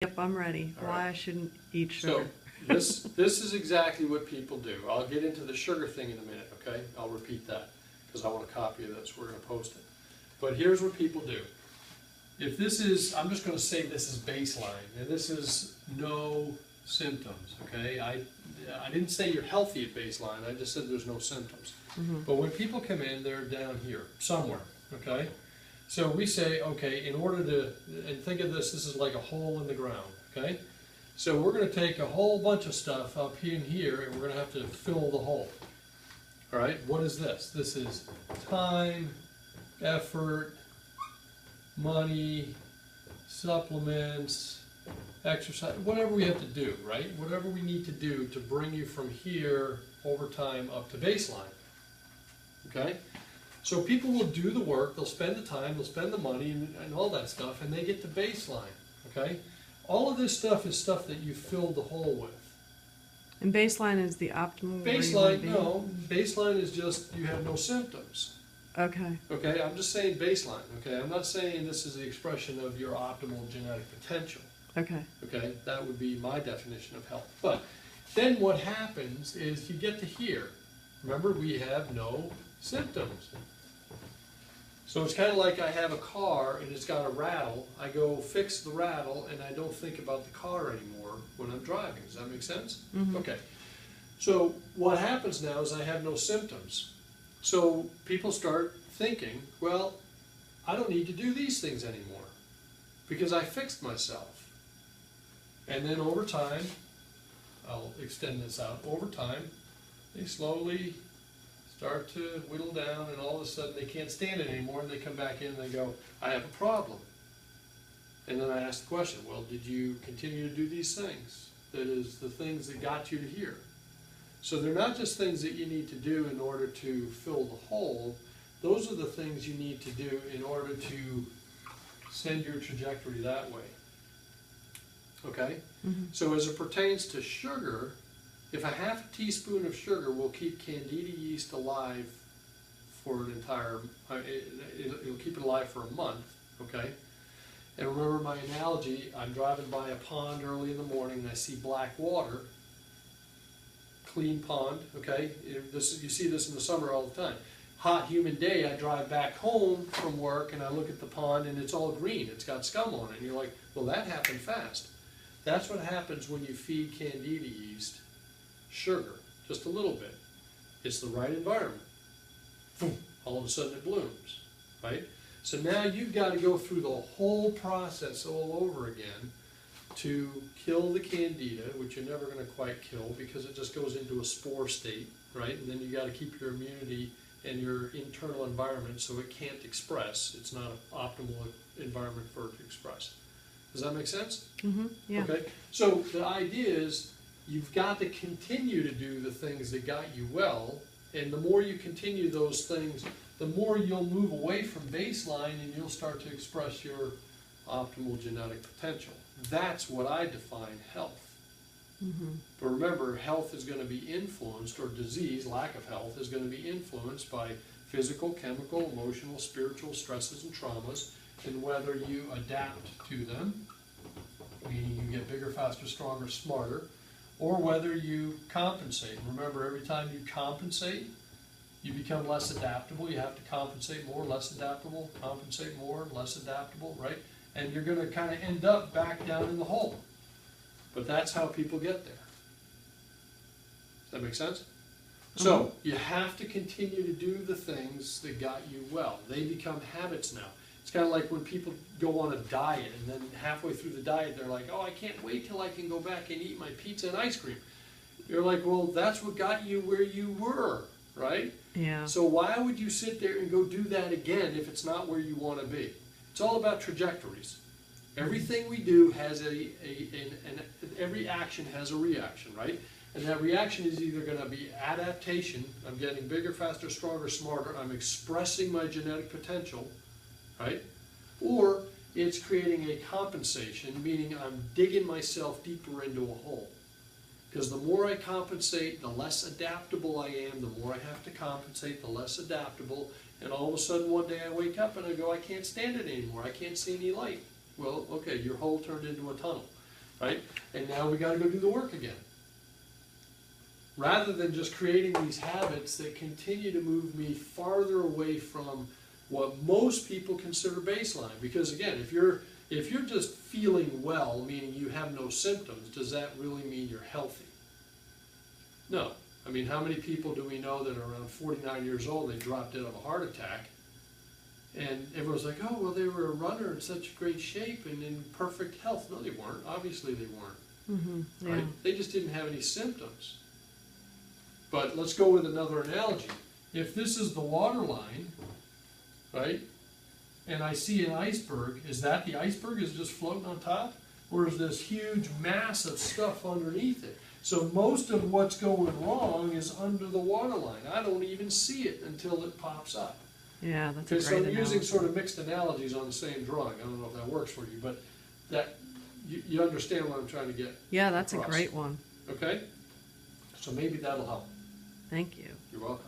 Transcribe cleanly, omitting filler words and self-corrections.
Yep, I'm ready. All Why right. I shouldn't eat So sugar. this is exactly what people do. I'll get into the sugar thing in a minute, okay? I'll repeat that because I want a copy of this. We're going to post it. But here's what people do. If this is, I'm just going to say this is baseline, and this is no symptoms, okay? I didn't say you're healthy at baseline. I just said there's no symptoms. But when people come in, they're down here somewhere, okay? So we say, okay, in order to, and think of this is like a hole in the ground, okay? So we're gonna take a whole bunch of stuff up in here and we're gonna have to fill the hole. All right, what is this? This is time, effort, money, supplements, exercise, whatever we have to do, right? Whatever we need to do to bring you from here over time up to baseline, okay? So people will do the work, they'll spend the time, they'll spend the money and all that stuff, and they get to baseline, okay? All of this stuff is stuff that you filled the hole with. And baseline is the optimal where you want to Baseline, be? no, baseline is just you have no symptoms, Okay. okay? I'm just saying baseline, okay? I'm not saying this is the expression of your optimal genetic potential, Okay. okay? That would be my definition of health. But then what happens is you get to here. Remember, we have no symptoms. So it's kind of like I have a car and it's got a rattle. I go fix the rattle and I don't think about the car anymore when I'm driving. Does that make sense? Okay. So what happens now is I have no symptoms. So people start thinking, well, I don't need to do these things anymore because I fixed myself. And then over time, I'll extend this out, over time, they slowly start to whittle down and all of a sudden they can't stand it anymore and they come back in and they go, I have a problem. And then I ask the question, well, did you continue to do these things? That is the things that got you to here. So they're not just things that you need to do in order to fill the hole. Those are the things you need to do in order to send your trajectory that way. Okay? So as it pertains to sugar, if a half a teaspoon of sugar will keep candida yeast alive for an entire, it'll keep it alive for a month, okay? And remember my analogy, I'm driving by a pond early in the morning and I see black water, clean pond, okay? You see this in the summer all the time. Hot, humid day, I drive back home from work and I look at the pond and it's all green, it's got scum on it. And you're like, well, that happened fast. That's what happens when you feed candida yeast sugar, just a little bit. It's the right environment. Boom, all of a sudden it blooms, right? So now you've got to go through the whole process all over again to kill the candida, which you're never going to quite kill because it just goes into a spore state, right? And then you got to keep your immunity and your internal environment so it can't express. It's not an optimal environment for it to express. Does that make sense? Yeah. Okay, so the idea is you've got to continue to do the things that got you well, and the more you continue those things, the more you'll move away from baseline and you'll start to express your optimal genetic potential. That's what I define health. But remember, health is going to be influenced, or disease, lack of health, is going to be influenced by physical, chemical, emotional, spiritual stresses and traumas, and whether you adapt to them, meaning you get bigger, faster, stronger, smarter, or whether you compensate. Remember, every time you compensate, you become less adaptable. You have to compensate more, less adaptable, compensate more, less adaptable, right? And you're going to kind of end up back down in the hole. But that's how people get there. Does that make sense? So you have to continue to do the things that got you well. They become habits now. It's kind of like when people go on a diet and then halfway through the diet they're like, oh, I can't wait till I can go back and eat my pizza and ice cream. You're like, well, that's what got you where you were, right? Yeah. So why would you sit there and go do that again if it's not where you want to be? It's all about trajectories. Everything we do has every action has a reaction, right? And that reaction is either going to be adaptation, I'm getting bigger, faster, stronger, smarter, I'm expressing my genetic potential, right? Or it's creating a compensation, meaning I'm digging myself deeper into a hole. Because the more I compensate, the less adaptable I am, the more I have to compensate, the less adaptable, and all of a sudden one day I wake up and I go, I can't stand it anymore, I can't see any light. Well, okay, your hole turned into a tunnel. right? And now we gotta go do the work again. Rather than just creating these habits that continue to move me farther away from what most people consider baseline. Because again, if you're just feeling well, meaning you have no symptoms, does that really mean you're healthy? No. I mean, how many people do we know that are around 49 years old, they dropped dead of a heart attack, and everyone's like, oh, well, they were a runner in such great shape and in perfect health. No, they weren't. Obviously they weren't. Mm-hmm. Right? Yeah. They just didn't have any symptoms. But let's go with another analogy. If this is the water line, right, and I see an iceberg, is that the iceberg is just floating on top? Or is this huge mass of stuff underneath it? So most of what's going wrong is under the water line. I don't even see it until it pops up. Yeah, that's a Okay, so great I'm using analogy. sort of mixed analogies on the same drawing. I don't know if that works for you, but that you understand what I'm trying to get Yeah, that's a across. great one. Okay? So maybe that'll help. Thank you. You're welcome.